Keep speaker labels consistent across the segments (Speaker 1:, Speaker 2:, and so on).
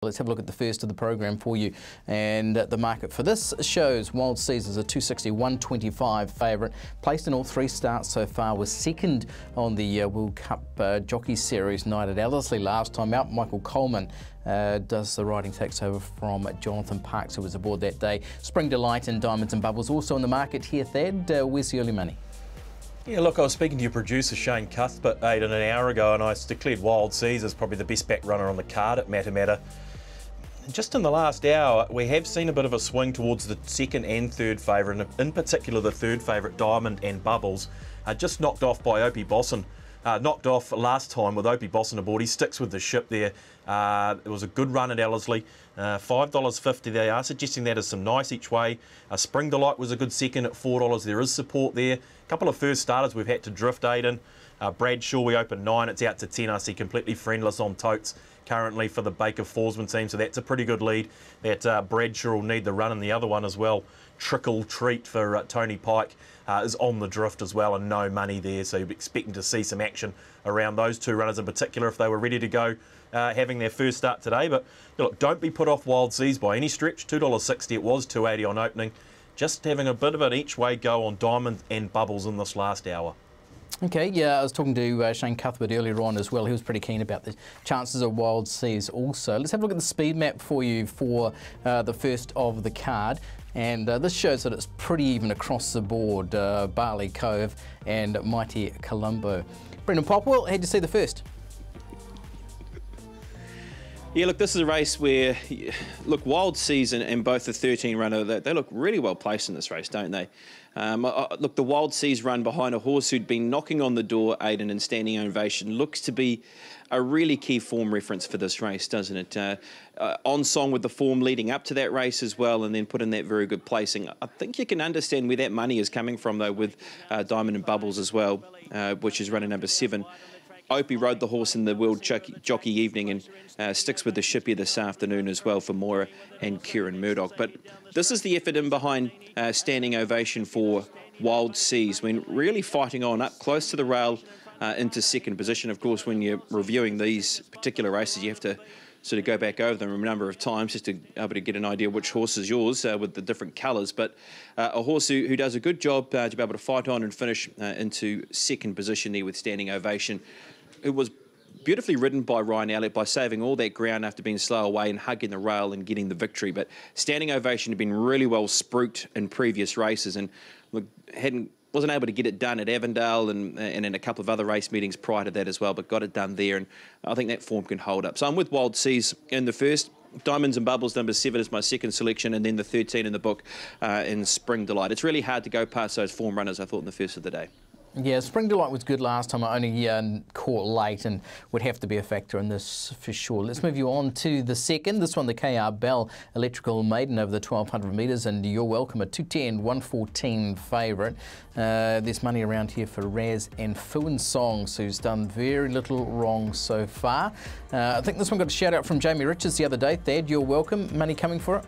Speaker 1: Let's have a look at the first of the program for you. And the market for this shows Wild Seas is a 260, 125 favourite. Placed in all three starts so far, was second on the World Cup Jockey Series night at Ellerslie last time out. Michael Coleman does the riding, takes over from Jonathan Parks, who was aboard that day. Spring Delight and Diamonds and Bubbles also in the market here, Thad. Where's the early money?
Speaker 2: Yeah, look, I was speaking to your producer, Shane Cuthbert, an hour ago, and I declared Wild Seas as probably the best back runner on the card at Matamata. Just in the last hour, we have seen a bit of a swing towards the second and third favourite, and in particular the third favourite, Diamond and Bubbles, just knocked off by Opie Bosson. Knocked off last time with Opie Bosson aboard. He sticks with the ship there. It was a good run at Ellerslie. $5.50. They are suggesting that is some nice each way. Spring Delight was a good second at $4. There is support there. A couple of first starters we've had to drift, Aidan. Bradshaw, we opened 9. It's out to 10. I see completely friendless on totes currently for the Baker Forsman team, so that's a pretty good lead. That Bradshaw will need the run, and the other one as well, Trickle Treat for Tony Pike, is on the drift as well, and no money there, so you're expecting to see some action around those two runners in particular if they were ready to go having their first start today. But look, don't be put off Wild Seas by any stretch. $2.60 it was, $2.80 on opening. Just having a bit of an each way go on Diamond and Bubbles in this last hour. Okay, yeah, I was talking to Shane Cuthbert earlier on as well. He was pretty keen about the chances of Wild Seas also. Let's have a look at the speed map for you for the first of the card. And this shows that it's pretty even across the board, Barley Cove and Mighty Colombo. Brendan Popwell, how'd you see the first?
Speaker 3: Yeah, look, this is a race where, look, Wild Seas and both the 13 runner, they look really well placed in this race, don't they? Look, the Wild Seas run behind a horse who'd been knocking on the door, Aidan, and standing ovation, looks to be a really key form reference for this race, doesn't it? On song with the form leading up to that race as well, and then put in that very good placing. I think you can understand where that money is coming from, though, with Diamond and Bubbles as well, which is running number 7. Opie rode the horse in the World Jockey Evening and sticks with the ship here this afternoon as well for Moira and Kieran Murdoch. But this is the effort in behind standing ovation for Wild Seas, when really fighting on up close to the rail into second position. Of course, when you're reviewing these particular races, you have to sort of go back over them a number of times just to be able to get an idea which horse is yours with the different colours. But a horse who does a good job to be able to fight on and finish into second position there with standing ovation. It was beautifully ridden by Ryan Elliott by saving all that ground after being slow away and hugging the rail and getting the victory. But standing ovation had been really well spruiked in previous races, and look, wasn't able to get it done at Avondale and in a couple of other race meetings prior to that as well, but got it done there, and I think that form can hold up. So I'm with Wild Seas in the first. Diamonds and Bubbles number 7 is my second selection, and then the 13 in the book in Spring Delight. It's really hard to go past those form runners, I thought, in the first of the day.
Speaker 1: Yeah, Spring Delight was good last time. I only caught late and would have to be a factor in this for sure. Let's move you on to the second. This one, the KR Bell Electrical Maiden over the 1,200 metres, and You're Welcome, a 210, 114 favourite. There's money around here for Raz and Fuin Songs, who's done very little wrong so far. I think this one got a shout out from Jamie Richards the other day. Thad, You're Welcome, money coming for it?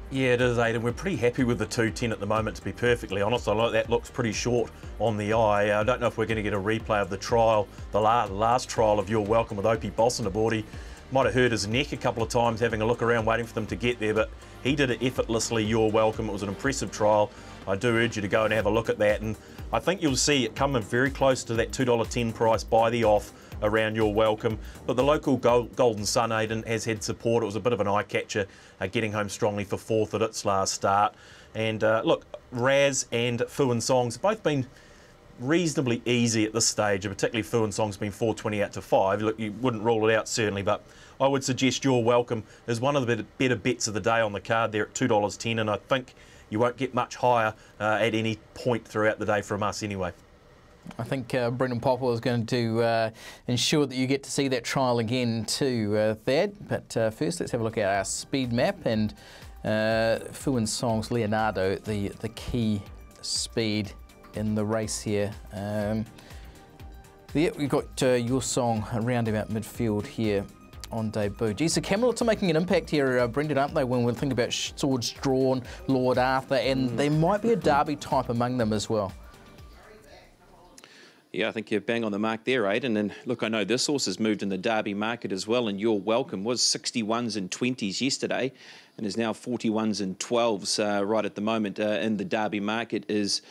Speaker 2: Yeah, it is, Aidan. We're pretty happy with the 210 at the moment, to be perfectly honest. I like that, looks pretty short on the eye. I don't know if we're going to get a replay of the trial, the last trial of You're Welcome with Opie Bosson aboard. He might have hurt his neck a couple of times having a look around waiting for them to get there, but he did it effortlessly, You're Welcome. It was an impressive trial. I do urge you to go and have a look at that, and I think you'll see it coming very close to that $2.10 price by the off around You're Welcome. But the local Golden Sun, Aidan, has had support. It was a bit of an eye-catcher, getting home strongly for 4th at its last start. And look, Raz and Fuin Songs have both been reasonably easy at this stage, and particularly Fuin Songs been 420 out to 5. Look, you wouldn't rule it out certainly, but I would suggest You're Welcome is one of the better bets of the day on the card there at $2.10, and I think you won't get much higher at any point throughout the day from us anyway.
Speaker 1: I think Brendan Popwell is going to ensure that you get to see that trial again too, Thad. But first, let's have a look at our speed map, and Fuin Songs Leonardo, the key speed in the race here. Yeah, we've got Your Song around about midfield here on debut. Geez, the Camelots are making an impact here, Brendan, aren't they, when we think about Swords Drawn, Lord Arthur, and there might be a derby type among them as well.
Speaker 3: Yeah, I think you're bang on the mark there, Aidan. And look, I know this horse has moved in the Derby market as well, and You're Welcome was 61s and 20s yesterday and is now 41s and 12s right at the moment in the Derby market is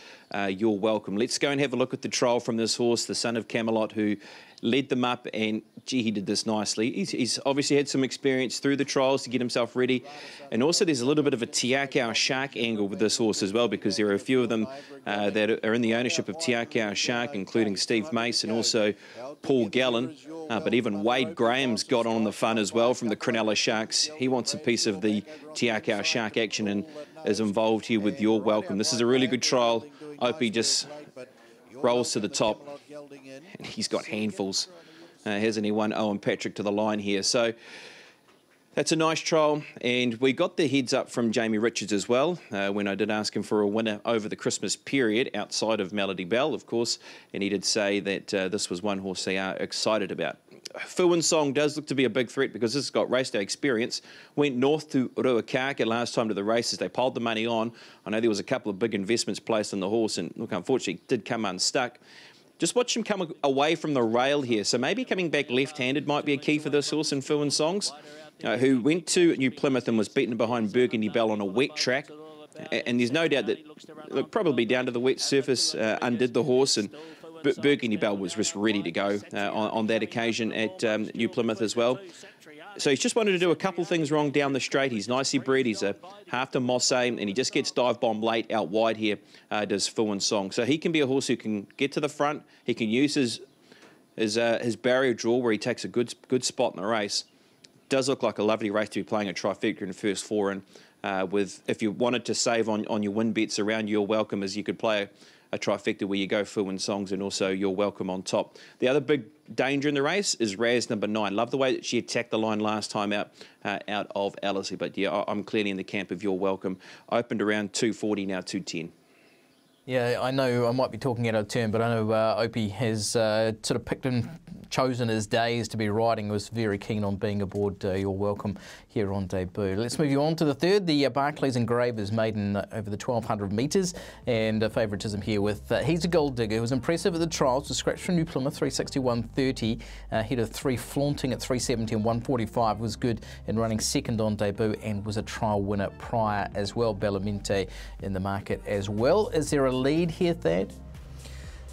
Speaker 3: You're Welcome. Let's go and have a look at the trial from this horse, the son of Camelot, who led them up, and gee, he did this nicely. He's obviously had some experience through the trials to get himself ready, and also there's a little bit of a Tiakau Shark angle with this horse as well, because there are a few of them that are in the ownership of Tiakau Shark, including Steve Mace and also Paul Gallen, but even Wade Graham's got on the fun as well from the Cronulla Sharks. He wants a piece of the Tiakau Shark action and is involved here with You're Welcome. This is a really good trial. Opie just rolls to the top, and he's got handfuls, hasn't he? Won Owen Patrick to the line here. So that's a nice trial, and we got the heads up from Jamie Richards as well when I did ask him for a winner over the Christmas period outside of Melody Bell, of course, and he did say that this was one horse they are excited about. Fuin Song does look to be a big threat because this has got race day experience. Went north to Ruakaka last time to the races. They piled the money on. I know there was a couple of big investments placed on the horse, and look, unfortunately, did come unstuck. Just watch him come away from the rail here. So maybe coming back left-handed might be a key for this horse in Fuin Songs, who went to New Plymouth and was beaten behind Burgundy Bell on a wet track. And there's no doubt that, look, probably down to the wet surface, undid the horse, and Burgundy Bell was just ready to go on that occasion at New Plymouth as well. So he's just wanted to do a couple things wrong down the straight. He's nicely bred. He's a half to Mosse, and he just gets dive bomb late out wide here, does Fuin Song. So he can be a horse who can get to the front. He can use his barrier draw where he takes a good spot in the race. Does look like a lovely race to be playing a trifecta in the first four. And with, if you wanted to save on your win bets around You're Welcome, as you could play a trifecta where you go Fuin Songs and also You're Welcome on top. The other big danger in the race is Raz number 9. Love the way that she attacked the line last time out of Ellerslie. But yeah, I'm clearly in the camp of You're Welcome. Opened around 240, now 210.
Speaker 1: Yeah, I know I might be talking out of turn, but I know Opie has sort of picked and chosen his days to be riding, was very keen on being aboard You're Welcome here on debut. Let's move you on to the third, the Barclays Engravers maiden over the 1200 metres, and favouritism here with He's a Gold Digger, who was impressive at the trials, to scratch from New Plymouth, 361.30, hit of 3 flaunting at 370 and 145, was good in running second on debut and was a trial winner prior as well. Bellamente in the market as well. Is there a lead here, Thad?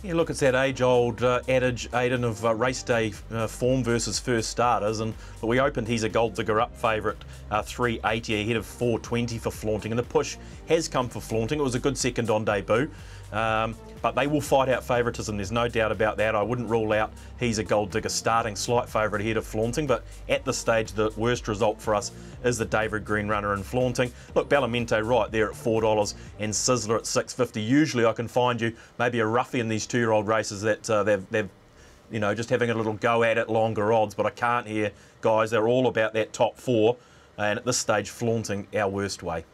Speaker 2: Yeah, look, it's that age-old adage, Aidan, of race day form versus first starters. And we opened He's a Gold Digger up favourite 380 ahead of 420 for flaunting. And the push has come for flaunting. It was a good second on debut. But they will fight out favouritism, there's no doubt about that. I wouldn't rule out He's a Gold Digger starting slight favourite ahead of flaunting, but at this stage the worst result for us is the David Green runner in flaunting. Look, Bellamente right there at $4 and Sizzler at $6.50. Usually I can find you maybe a roughie in these 2-year-old races that they've you know, just having a little go at it, longer odds, but I can't here, guys. They're all about that top 4, and at this stage flaunting our worst way.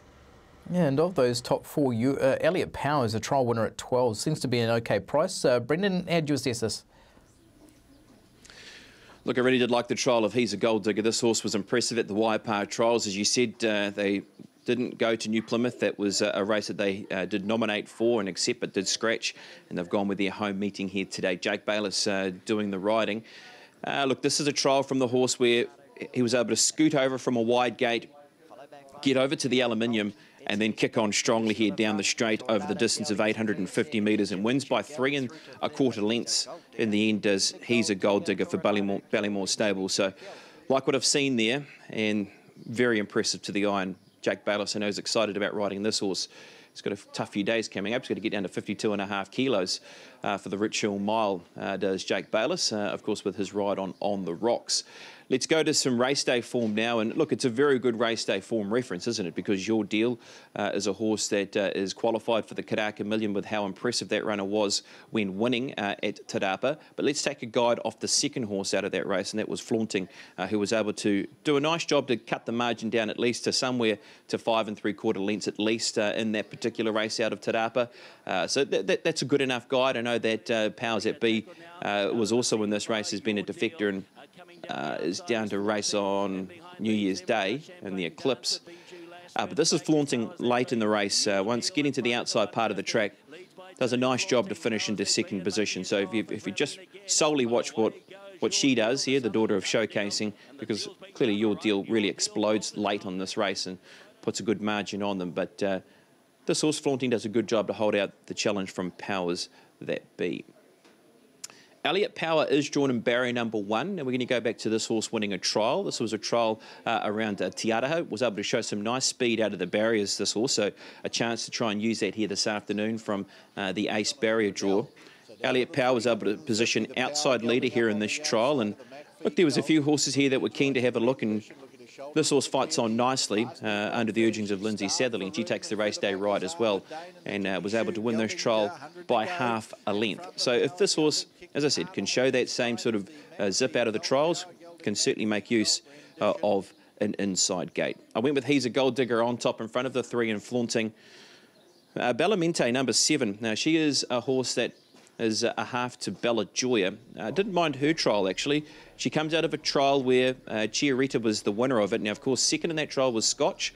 Speaker 1: Yeah, and of those top 4, Elliot Powers, a trial winner at 12, seems to be an okay price. Brendan, how do you assess this?
Speaker 3: Look, I really did like the trial of He's a Gold Digger. This horse was impressive at the Waipa trials. As you said, they didn't go to New Plymouth. That was a race that they did nominate for and accept, but did scratch, and they've gone with their home meeting here today. Jake Bayliss doing the riding. Look, this is a trial from the horse where he was able to scoot over from a wide gate, get over to the aluminium, and then kick on strongly here down the straight over the distance of 850 metres, and wins by 3 1/4 lengths in the end. Does He's a Gold Digger for Ballymore Stable. So like what I've seen there, and very impressive to the eye. And Jake Bayliss, I know, is excited about riding this horse. He's got a tough few days coming up. He's got to get down to 52.5 kilos for the Rich Hill Mile, does Jake Bayliss, of course, with his ride on the rocks. Let's go to some race day form now. And look, it's a very good race day form reference, isn't it? Because Your Deal is a horse that is qualified for the Karaka Million with how impressive that runner was when winning at Te Rapa. But let's take a guide off the second horse out of that race, and that was Flaunting, who was able to do a nice job to cut the margin down at least to somewhere to 5 3/4 lengths at least in that particular race out of Te Rapa. So that's a good enough guide. I know that Powers at B was also in this race, has been a defector, and is down to race on New Year's Day in the Eclipse. But this is Flaunting late in the race. Once getting to the outside part of the track, does a nice job to finish into second position. So if you just solely watch what she does here, the daughter of showcasing, because clearly Your Deal really explodes late on this race and puts a good margin on them. But this horse, Flaunting, does a good job to hold out the challenge from Powers That Be. Elliot Power is drawn in barrier number 1, and we're going to go back to this horse winning a trial. This was a trial around Te Araho. Was able to show some nice speed out of the barriers, this horse, so a chance to try and use that here this afternoon from the ace barrier draw. Elliot Power was able to position outside leader here in this trial, and look, there was a few horses here that were keen to have a look, and this horse fights on nicely under the urgings of Lindsay Satherley, and she takes the race day ride as well, and was able to win this trial by half a length. So if this horse, as I said, can show that same sort of zip out of the trials, can certainly make use of an inside gate. I went with He's a Gold Digger on top in front of the 3 and Flaunting. Bellamente, number 7. Now, she is a horse that is a half to Bella Joya. Didn't mind her trial, actually. She comes out of a trial where Chiarita was the winner of it. Now, of course, second in that trial was Scotch,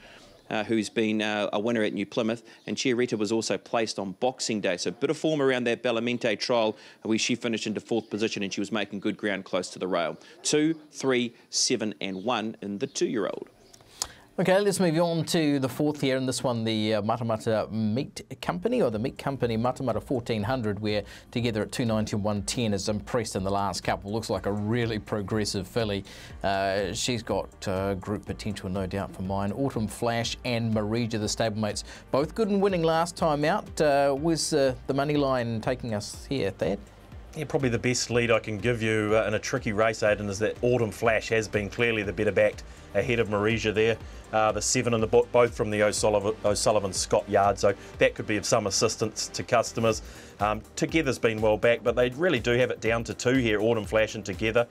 Speaker 3: who's been a winner at New Plymouth, and Chiarita was also placed on Boxing Day. So a bit of form around that Bellamente trial, where she finished into 4th position, and she was making good ground close to the rail. 2, 3, 7 and 1 in the 2-year-old.
Speaker 1: Okay, let's move on to the 4th here, and this one, the Matamata Meat Company, or the Meat Company Matamata 1400, where together at 290 and 110 has impressed in the last couple. Looks like a really progressive filly. She's got group potential, no doubt, for mine. Autumn Flash and Marija, the stablemates, both good and winning last time out. Was the money line taking us here, Thad?
Speaker 2: Yeah, probably the best lead I can give you in a tricky race, Aidan, is that Autumn Flash has been clearly the better backed ahead of Marija there. The 7 in the book, both from the O'Sullivan Scott yard, so that could be of some assistance to customers. Together's been well backed, but they really do have it down to 2 here, Autumn Flash and Together.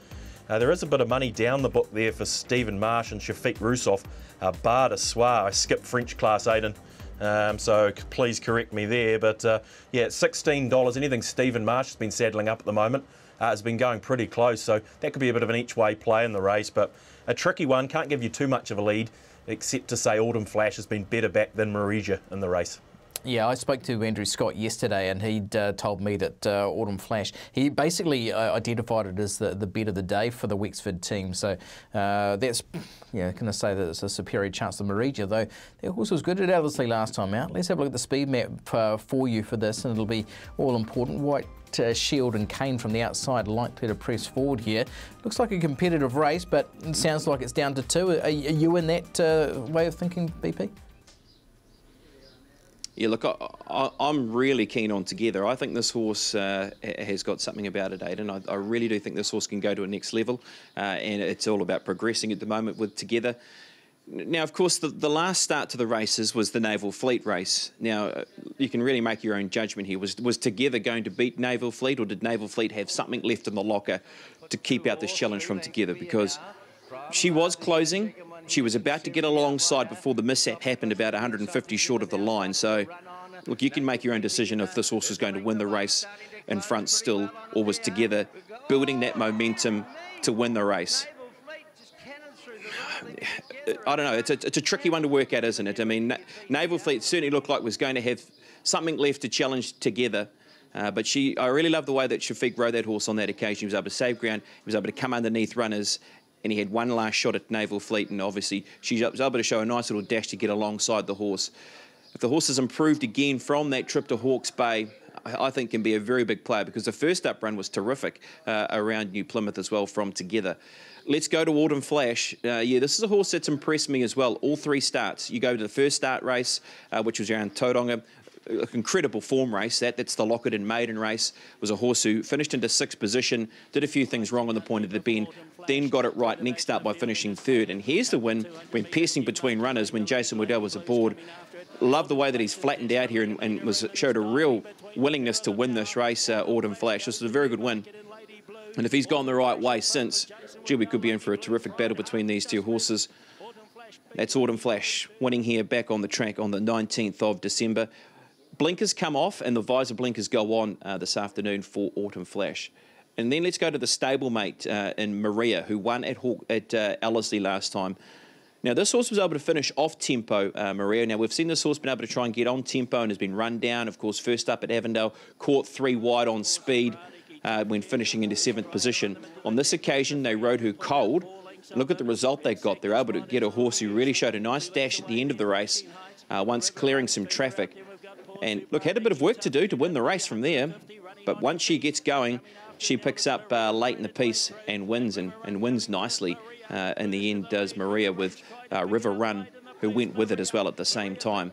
Speaker 2: There is a bit of money down the book there for Stephen Marsh and Shafiq Roussoff. Bar de Soir, I skipped French class, Aidan. So please correct me there, but yeah, $16. Anything Stephen Marsh has been saddling up at the moment has been going pretty close, so that could be a bit of an each-way play in the race, but a tricky one. Can't give you too much of a lead, except to say Autumn Flash has been better back than Marija in the race.
Speaker 1: Yeah, I spoke to Andrew Scott yesterday, and he'd told me that Autumn Flash, he basically identified it as the bet of the day for the Wexford team. So that's, yeah, can I say that it's a superior chance to Marija, though their horse was good at Ellerslie last time out. Let's have a look at the speed map for you for this, and it'll be all important. White Shield and Kane from the outside likely to press forward here. Looks like a competitive race, but it sounds like it's down to 2. Are you in that way of thinking, BP?
Speaker 3: Yeah, look, I'm really keen on Together. I think this horse has got something about it, Aidan. I really do think this horse can go to a next level, and it's all about progressing at the moment with Together. Now, of course, the last start to the races was the Naval Fleet race. Now, you can really make your own judgment here. Was Together going to beat Naval Fleet, or did Naval Fleet have something left in the locker to keep out this challenge from Together? Because she was closing. She was about to get alongside before the mishap happened, about 150 short of the line. So, look, you can make your own decision if this horse was going to win the race in front still, or was Together building that momentum to win the race. I don't know. It's a tricky one to work out, isn't it? I mean, Naval Fleet certainly looked like was going to have something left to challenge Together. But I really love the way that Shafiq rode that horse on that occasion. He was able to save ground. He was able to come underneath runners, and he had one last shot at Naval Fleet, and obviously she was able to show a nice little dash to get alongside the horse. If the horse has improved again from that trip to Hawke's Bay, I think can be a very big player, because the first up run was terrific around New Plymouth as well from Together. Let's go to Autumn Flash. Yeah, this is a horse that's impressed me as well. All 3 starts. You go to the first start race, which was around Tauranga. An incredible form race. That's the Lockett and Maiden race. Was a horse who finished into 6th position, did a few things wrong on the point of the bend, then got it right next up by finishing 3rd. And here's the win when piercing between runners when Jason Waddell was aboard. Love the way that he's flattened out here and showed a real willingness to win this race, Autumn Flash. This is a very good win. And if he's gone the right way since, gee, we could be in for a terrific battle between these 2 horses. That's Autumn Flash winning here back on the track on the 19th of December. Blinkers come off and the visor blinkers go on this afternoon for Autumn Flash. And then let's go to the stablemate in Maria, who won at Ellerslie last time. Now, this horse was able to finish off tempo, Maria. Now, we've seen this horse been able to try and get on tempo and has been run down. Of course, first up at Avondale, caught 3 wide on speed when finishing into 7th position. On this occasion, they rode her cold. Look at the result they got. They're able to get a horse who really showed a nice dash at the end of the race, once clearing some traffic. And look, had a bit of work to do to win the race from there. But once she gets going, she picks up late in the piece and wins, and wins nicely. In the end, does Maria, with River Run, who went with it as well at the same time.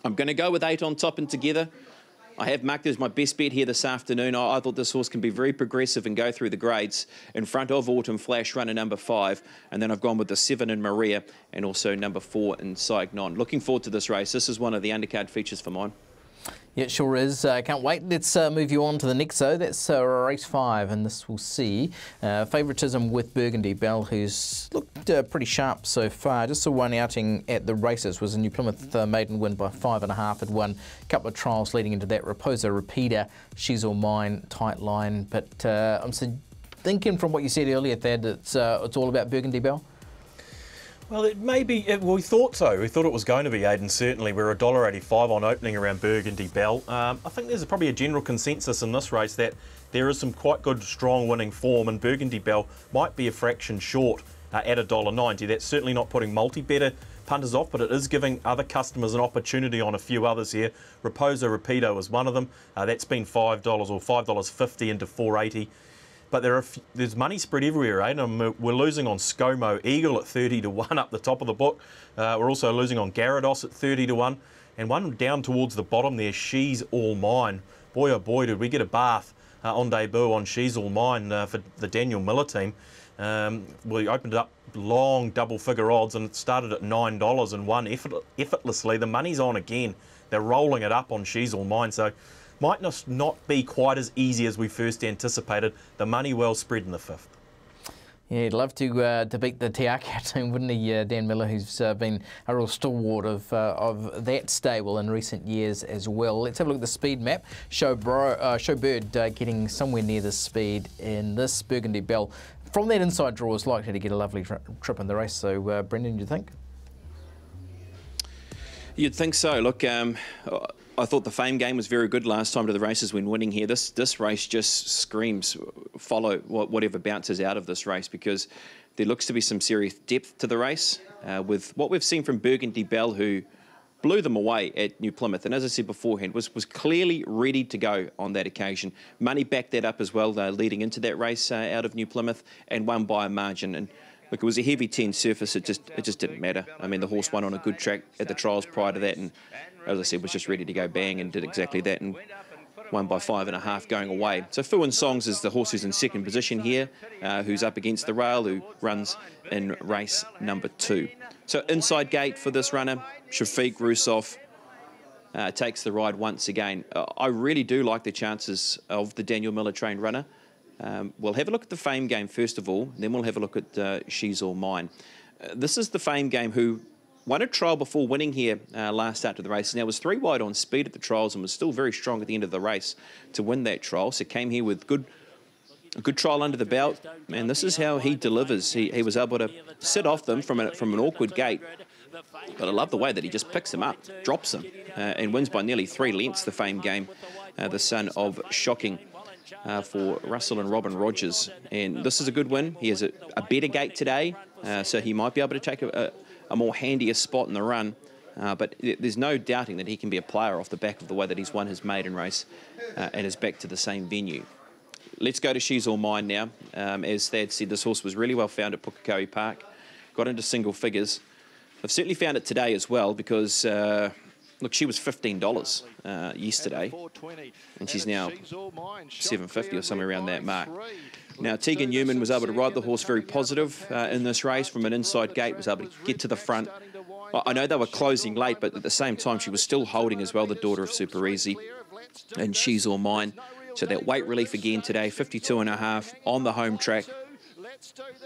Speaker 3: I'm going to go with 8 on top and together. I have marked it as my best bet here this afternoon. I thought this horse can be very progressive and go through the grades in front of Autumn Flash, runner number 5. And then I've gone with the 7 in Maria and also number 4 in Saigon. Looking forward to this race. This is one of the undercard features for mine.
Speaker 1: Yeah, it sure is. Can't wait. Let's move you on to the next, though. That's race 5, and this will see favouritism with Burgundy Belle, who's looked pretty sharp so far. Just the one outing at the races was a New Plymouth maiden win by 5.5. Had won a couple of trials leading into that. Raposa Repeater, She's All Mine, tight line. But I'm thinking from what you said earlier, Thad, it's all about Burgundy Belle.
Speaker 2: Well, it may be. We thought so. We thought it was going to be, Aidan, certainly. We're $1.85 on opening around Burgundy Belle. I think there's probably a general consensus in this race that there is some quite good, strong winning form, and Burgundy Belle might be a fraction short at $1.90. That's certainly not putting multi-better punters off, but it is giving other customers an opportunity on a few others here. Raposa Repeater was one of them. That's been $5 or $5.50 into $4.80. But there's money spread everywhere, eh? And we're losing on ScoMo Eagle at 30 to 1 up the top of the book. We're also losing on Gyarados at 30 to 1. And one down towards the bottom there, She's All Mine. Boy, oh boy, did we get a bath on debut on She's All Mine for the Daniel Miller team. We opened it up long double-figure odds, and it started at $9 and won effortlessly. The money's on again. They're rolling it up on She's All Mine. So might not be quite as easy as we first anticipated. The money well spread in the 5th.
Speaker 1: Yeah, he'd love to beat the Te Akau team, wouldn't he, Dan Miller, who's been a real stalwart of that stable in recent years as well. Let's have a look at the speed map. Showbird getting somewhere near the speed in this. Burgundy Belle, from that inside draw, is likely to get a lovely trip in the race. So, Brendan, do you think?
Speaker 3: You'd think so. Look, I thought the Fame game was very good last time to the races when winning here. This race just screams follow whatever bounces out of this race, because there looks to be some serious depth to the race with what we've seen from Burgundy Belle, who blew them away at New Plymouth, and as I said beforehand, was clearly ready to go on that occasion. Money backed that up as well, leading into that race out of New Plymouth, and won by a margin. And look, it was a heavy 10 surface. It just didn't matter. I mean, the horse won on a good track at the trials prior to that, and as I said, was just ready to go bang, and did exactly that, and won by 5.5 going away. So Fuin Songs is the horse who's in 2nd position here, who's up against the rail, who runs in race number 2. So inside gate for this runner, Shafiq Rusov takes the ride once again. I really do like the chances of the Daniel Miller trained runner. We'll have a look at the Fame game first of all, then we'll have a look at She's All Mine. This is the Fame game, who won a trial before winning here last start to the race. Now, was 3 wide on speed at the trials and was still very strong at the end of the race to win that trial. So came here with a good trial under the belt, and this is how he delivers. He was able to sit off them from an awkward gate, but I love the way that he just picks them up, drops them, and wins by nearly 3 lengths the Fame game, the son of Shocking for Russell and Robin Rogers. And this is a good win. He has a better gate today, so he might be able to take a more handier spot in the run, but there's no doubting that he can be a player off the back of the way that he's won his maiden race and is back to the same venue. Let's go to She's All Mine now. As Thad said, this horse was really well found at Pukekohe Park, got into single figures. I've certainly found it today as well, because look, she was $15 yesterday, and she's now $7.50 or somewhere around that mark. Now, Tegan Newman was able to ride the horse very positive in this race from an inside gate, was able to get to the front. I know they were closing late, but at the same time, she was still holding as well, the daughter of Super Easy, and She's All Mine. So that weight relief again today, 52.5 on the home track.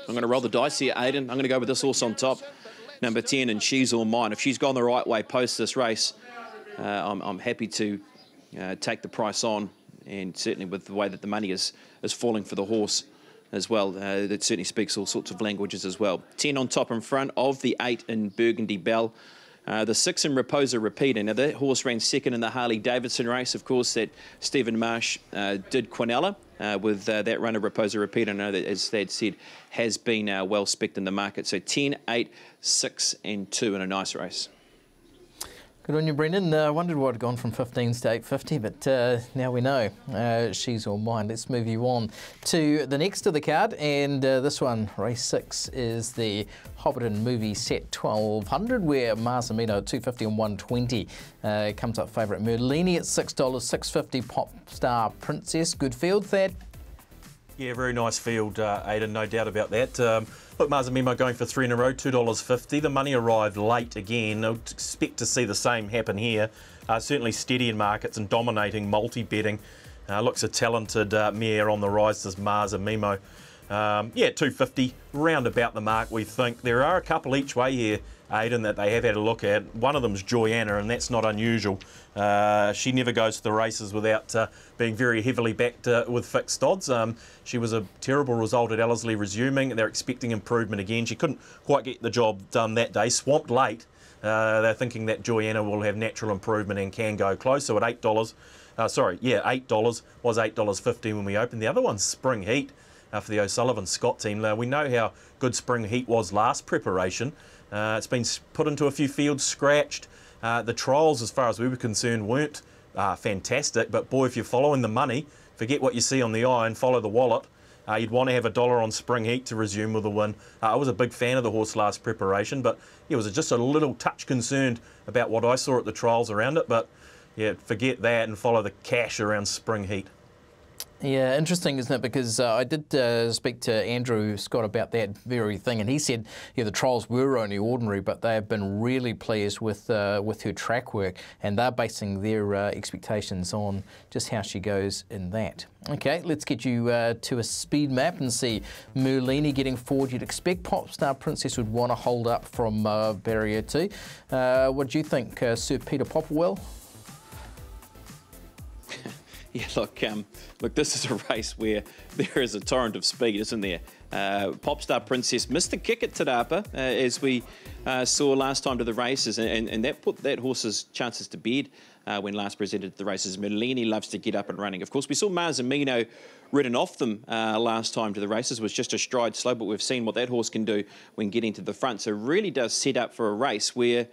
Speaker 3: I'm going to roll the dice here, Aidan. I'm going to go with this horse on top, number 10, and She's All Mine. If she's gone the right way post this race, I'm happy to take the price on, and certainly with the way that the money is falling for the horse, as well. That certainly speaks all sorts of languages as well. 10 on top in front of the 8 in Burgundy Bell. The 6 in Raposa Repeater. Now, that horse ran second in the Harley-Davidson race, of course, that Stephen Marsh did Quinella with that runner, Raposa Repeater. I know that, as Thad said, has been well specced in the market. So 10, 8, 6 and 2 in a nice race.
Speaker 1: Good on you, Brendan. I wondered what had gone from 15s to 850, but now we know. She's all mine. Let's move you on to the next of the card, and this one, race 6, is the Hobbiton Movie Set 1200, where Matamata at 250 and 120 comes up favourite. Merlini at $6, 650 Pop Star Princess. Good field, Thad.
Speaker 2: Yeah, very nice field, Aidan, no doubt about that. Look, Matamata going for 3 in a row, $2.50. The money arrived late again. I would expect to see the same happen here. Certainly steady in markets and dominating multi-betting. Looks a talented mare on the rise, this Matamata. Yeah, 250, round about the mark, we think. There are a couple each way here, Aidan, that they have had a look at. One of them's Joyanna, and that's not unusual. She never goes to the races without being very heavily backed with fixed odds. She was a terrible result at Ellerslie resuming. They're expecting improvement again. She couldn't quite get the job done that day, swamped late. They're thinking that Joyanna will have natural improvement and can go close. So at $8, $8 was $8.50 when we opened. The other one's Spring Heat for the O'Sullivan Scott team. We know how good Spring Heat was last preparation. It's been put into a few fields, scratched. The trials, as far as we were concerned, weren't fantastic, but boy, if you're following the money, forget what you see on the eye and follow the wallet. You'd want to have $1 on Spring Heat to resume with a win. I was a big fan of the horse last preparation, but it was just a little touch concerned about what I saw at the trials around it, but yeah, forget that and follow the cash around Spring Heat.
Speaker 1: Yeah, interesting, isn't it? Because I did speak to Andrew Scott about that very thing, and he said, yeah, the trials were only ordinary, but they have been really pleased with her track work, and they're basing their expectations on just how she goes in that. Okay, let's get you to a speed map and see Merlini getting forward. You'd expect Popstar Princess would want to hold up from barrier 2. What do you think, Sir Peter Popplewell?
Speaker 3: Yeah, look, this is a race where there is a torrent of speed, isn't there? Popstar Princess missed the kick at Te Rapa, as we saw last time to the races, and that put that horse's chances to bed when last presented to the races. Merlini loves to get up and running. Of course, we saw Matamata ridden off them last time to the races, was just a stride slow, but we've seen what that horse can do when getting to the front. So it really does set up for a race where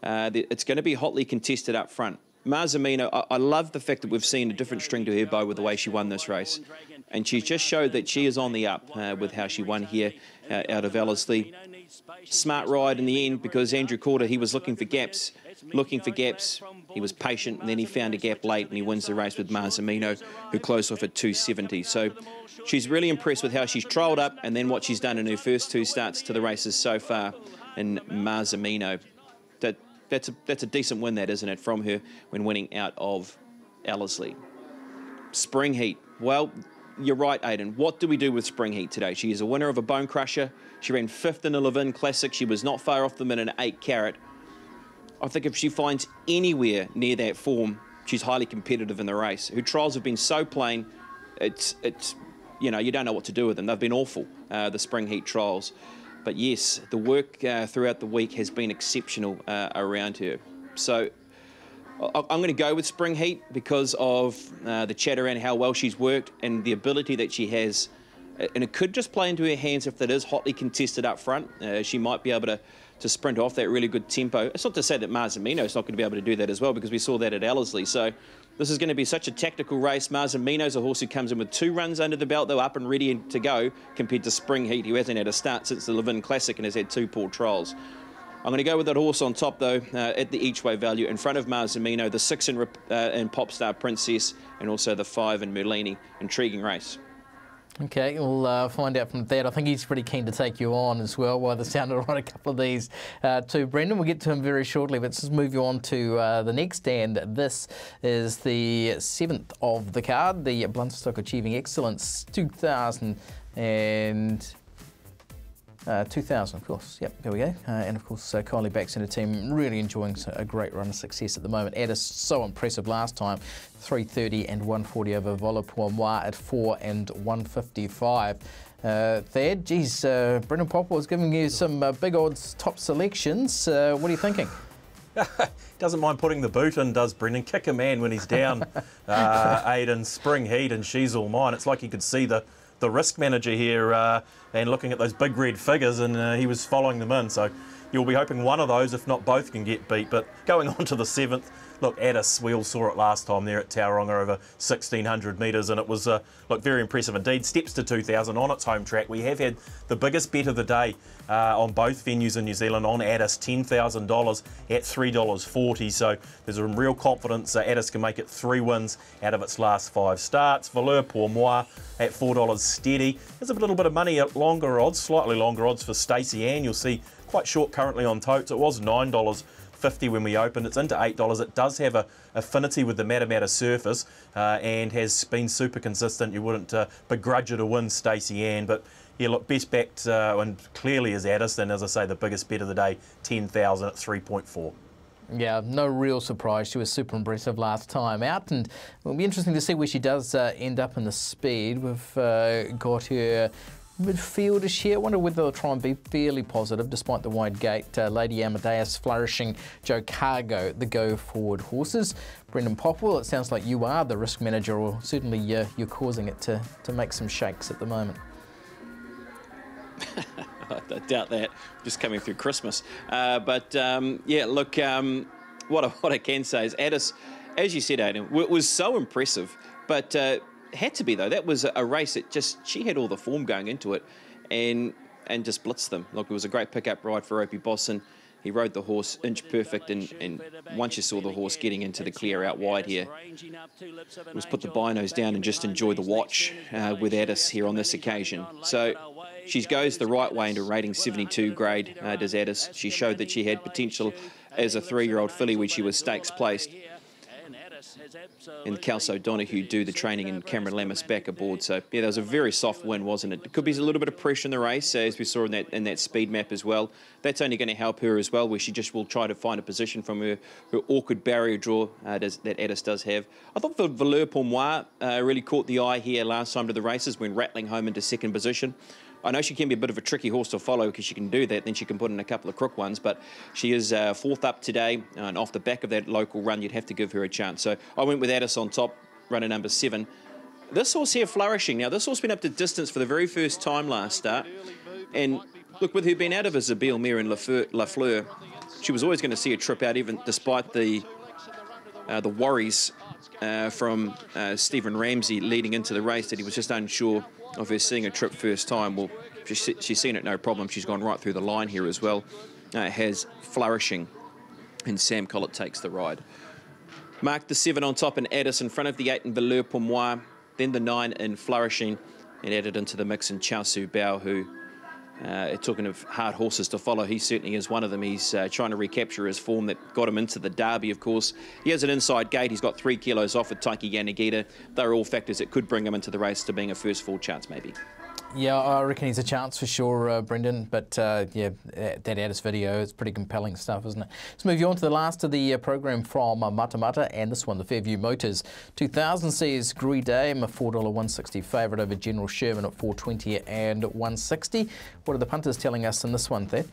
Speaker 3: it's going to be hotly contested up front. Matamata, I love the fact that we've seen a different string to her bow with the way she won this race. And she's just showed that she is on the up with how she won here out of Ellerslie. Smart ride in the end, because Andrew Corder, he was looking for gaps. He was patient, and then he found a gap late, and he wins the race with Matamata, who closed off at 270. So she's really impressed with how she's trialled up, and then what she's done in her first 2 starts to the races so far in Matamata. That's a decent win, that, isn't it, from her when winning out of Ellerslie. Spring Heat. Well, you're right, Aidan. What do we do with Spring Heat today? She is a winner of a Bone Crusher. She ran 5th in a Levin Classic. She was not far off them in an 8 carat. I think if she finds anywhere near that form, she's highly competitive in the race. Her trials have been so plain, it's you know, you don't know what to do with them. They've been awful, the Spring Heat trials. But yes, the work throughout the week has been exceptional around her. So I'm going to go with Spring Heat because of the chat around how well she's worked and the ability that she has. And it could just play into her hands if that is hotly contested up front. She might be able to sprint off that really good tempo. It's not to say that Matamata is not going to be able to do that as well, because we saw that at Ellerslie. So this is going to be such a tactical race. Matamata is a horse who comes in with 2 runs under the belt, though, up and ready to go, compared to Spring Heat, who hasn't had a start since the Levin Classic and has had 2 poor trials. I'm going to go with that horse on top, though, at the each-way value, in front of Matamata, the 6 in Popstar Princess, and also the 5 in Merlini. Intriguing race.
Speaker 1: Okay, we'll find out from that. I think he's pretty keen to take you on as well, by the sound of a couple of these too. Brendan, we'll get to him very shortly, but let's just move you on to the next, and this is the 7th of the card, the Blunterstock Achieving Excellence 2000 and 2000, of course. Yep, there we go. And of course, Kylie Bax and her team really enjoying a great run of success at the moment. Addis, so impressive last time, 3:30 and 1:40 over Vola Puamoa at 4 and 1:55. Thad, geez, Brendan Popple was giving you some big odds top selections. What are you thinking?
Speaker 2: Doesn't mind putting the boot in, does Brendan? Kick a man when he's down. Aidan, spring heat, and she's all mine. It's like you could see the risk manager here and looking at those big red figures, and he was following them in. So you'll be hoping one of those, if not both, can get beat. But going on to the 7th, look, Addis, we all saw it last time there at Tauranga over 1,600 metres, and it was look, very impressive indeed. Steps to 2,000 on its home track. We have had the biggest bet of the day on both venues in New Zealand on Addis, $10,000 at $3.40. So there's a real confidence Addis can make it 3 wins out of its last 5 starts. Vola Puamoa at $4 steady. There's a little bit of money at longer odds, slightly longer odds for Stacey Ann. You'll see quite short currently on totes. It was $9.50 when we opened. It's into $8. It does have a affinity with the Matamata surface and has been super consistent. You wouldn't begrudge it a win, Stacey Ann. But yeah, look, best backed and clearly is Addis. And as I say, the biggest bet of the day, 10,000 at 3.4.
Speaker 1: Yeah, no real surprise. She was super impressive last time out, and it'll be interesting to see where she does end up in the speed. We've got her midfielders here. I wonder whether they'll try and be fairly positive despite the wide gate. Lady Amadeus, Flourishing, Joe Cargo, the go-forward horses. Brendan Popple, it sounds like you are the risk manager, or certainly you're causing it to make some shakes at the moment.
Speaker 3: I doubt that, just coming through Christmas. Yeah, look, what I can say is Addis, as you said, Aidan, was so impressive, but had to be, though. That was a race that just, she had all the form going into it and just blitzed them. Look, it was a great pickup ride for Opie Bosson. He rode the horse inch perfect, and once you saw the horse getting into the clear out wide here, was put the binos down and just enjoy the watch with Addis here on this occasion. So she goes the right way into rating 72 grade, does Addis. She showed that she had potential as a 3-year-old filly when she was stakes placed. And Kelsey O'Donoghue do the training and Cameron Lammas back aboard. So, yeah, that was a very soft win, wasn't it? It could be a little bit of pressure in the race, as we saw in that speed map as well. That's only going to help her as well, where she just will try to find a position from her awkward barrier draw that Addis does have. I thought Vola Puamoa really caught the eye here last time to the races when rattling home into 2nd position. I know she can be a bit of a tricky horse to follow because she can do that, then she can put in a couple of crook ones, but she is 4th up today, and off the back of that local run, you'd have to give her a chance. So I went with Addis on top, runner number 7. This horse here, Flourishing. Now, this horse went up to distance for the very first time last start, and look, with her being out of a Zabille mare in Lafleur, she was always going to see a trip out, even despite the worries from Stephen Ramsey leading into the race, that he was just unsure of her seeing a trip first time. Well, she's seen it no problem. She's gone right through the line here as well. Has Flourishing, and Sam Collett takes the ride. Mark the 7 on top and Addis in front of the 8 in Vola Puamoa, then the 9 in Flourishing, and added into the mix in Chao Su Bao, who, talking of hard horses to follow, he certainly is one of them. He's trying to recapture his form that got him into the Derby, of course. He has an inside gate. He's got 3 kilos off with Taiki Yanagita. They're all factors that could bring him into the race to being a first full chance, maybe.
Speaker 1: Yeah, I reckon he's a chance for sure, Brendan. But yeah, that Addis video is pretty compelling stuff, isn't it? Let's move you on to the last of the program from Matamata, and this one, the Fairview Motors 2000 says Gree Dame, a $4.160 favourite over General Sherman at $4.20 and $1.60. What are the punters telling us in this one, Thad?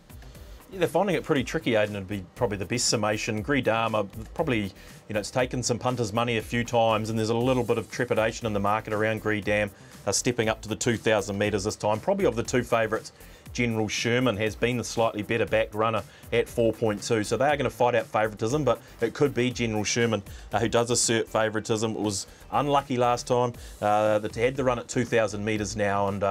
Speaker 2: Yeah, they're finding it pretty tricky, Aidan. It'd be probably the best summation. Gree Dame, probably, it's taken some punters' money a few times, and there's a little bit of trepidation in the market around Gree Dame. Stepping up to the 2,000 metres this time. Probably of the 2 favourites, General Sherman has been the slightly better backed runner at 4.2. So they are going to fight out favouritism, but it could be General Sherman who does assert favouritism. It was unlucky last time that had the run at 2,000 metres now, and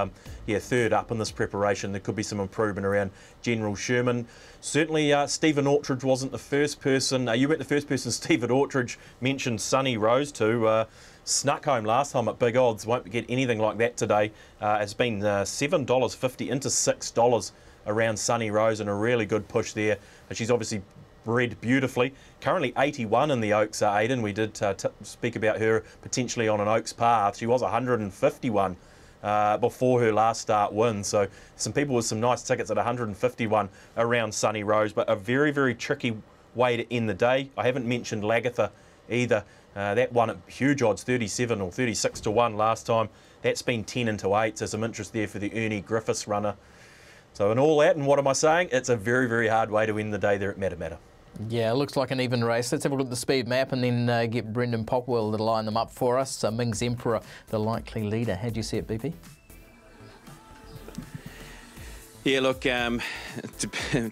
Speaker 2: yeah, 3rd up in this preparation. There could be some improvement around General Sherman. Certainly, Stephen Ortridge wasn't the first person. You weren't the first person Stephen Ortridge mentioned Sunny Rose to. Snuck home last time at big odds. Won't get anything like that today. It's been $7.50 into $6 around Sunny Rose, and a really good push there. She's obviously bred beautifully. Currently 81 in the Oaks, Aidan. We did speak about her potentially on an Oaks path. She was 151 before her last start win. So some people with some nice tickets at 151 around Sunny Rose, but a very, very tricky way to end the day. I haven't mentioned Lagatha either. That won at huge odds, 37 or 36 to 1 last time. That's been 10 into 8, so some interest there for the Ernie Griffiths runner. So in all that, and what am I saying? It's a very, very hard way to end the day there at Matamata.
Speaker 1: Yeah, it looks like an even race. Let's have a look at the speed map and then get Brendan Popwell to line them up for us. Ming's Emperor, the likely leader. How do you see it, BP?
Speaker 3: Yeah, look, to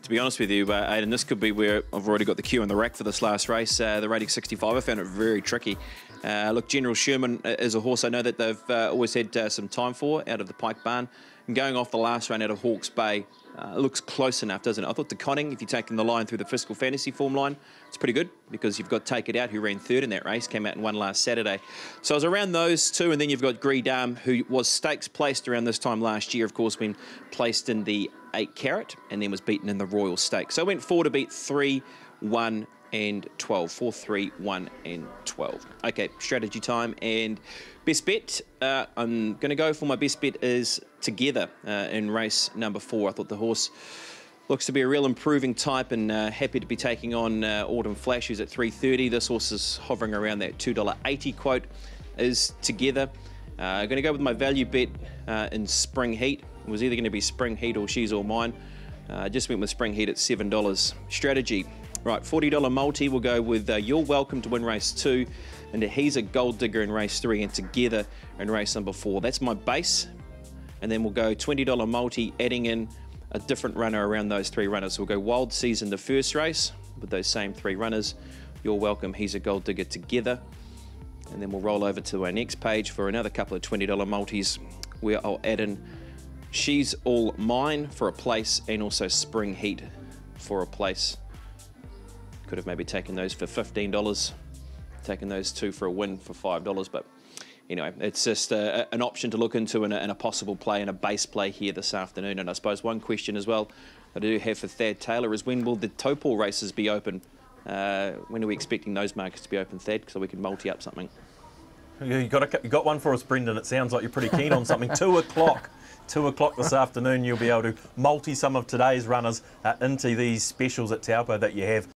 Speaker 3: be honest with you, Aidan, this could be where I've already got the queue on the rack for this last race. The rating 65, I found it very tricky. Look, General Sherman is a horse I know that they've always had some time for out of the Pike Barn. And going off the last run out of Hawke's Bay, it looks close enough, doesn't it? I thought the Conning, if you're taking the line through the Fiscal Fantasy form line, it's pretty good because you've got Take It Out, who ran third in that race, came out and won last Saturday. So I was around those two, and then you've got Gree Dam, who was stakes placed around this time last year, of course, been placed in the 8 carat, and then was beaten in the Royal Stakes. So I went 4 to beat 3, 1, and 12. 4, 3, 1, and 12. Okay, strategy time and best bet. I'm going to go for my best bet is Together in race number 4. I thought the horse looks to be a real improving type and happy to be taking on Autumn Flash, who's at 3.30. This horse is hovering around that $2.80 quote is Together. I'm going to go with my value bet in Spring Heat. It was either going to be Spring Heat or She's All Mine. Just went with Spring Heat at $7. Strategy. Right, $40 multi. We'll go with You're Welcome to win race 2, and He's a Gold Digger in race 3, and Together in race number 4. That's my base. And then we'll go $20 multi, adding in a different runner around those 3 runners. So we'll go Wild Seas in the first race with those same 3 runners. You're Welcome, He's a Gold Digger, Together. And then we'll roll over to our next page for another couple of $20 multis, where I'll add in She's All Mine for a place, and also Spring Heat for a place. Could have maybe taken those for $15, taken those 2 for a win for $5, but anyway, it's just an option to look into and a possible play and a base play here this afternoon. And I suppose one question as well that I do have for Thad Taylor is, when will the Taupo races be open? When are we expecting those markets to be open, Thad, so we can multi up something?
Speaker 2: You got one for us, Brendan. It sounds like you're pretty keen on something. 2 o'clock. 2 o'clock this afternoon, you'll be able to multi some of today's runners into these specials at Taupo that you have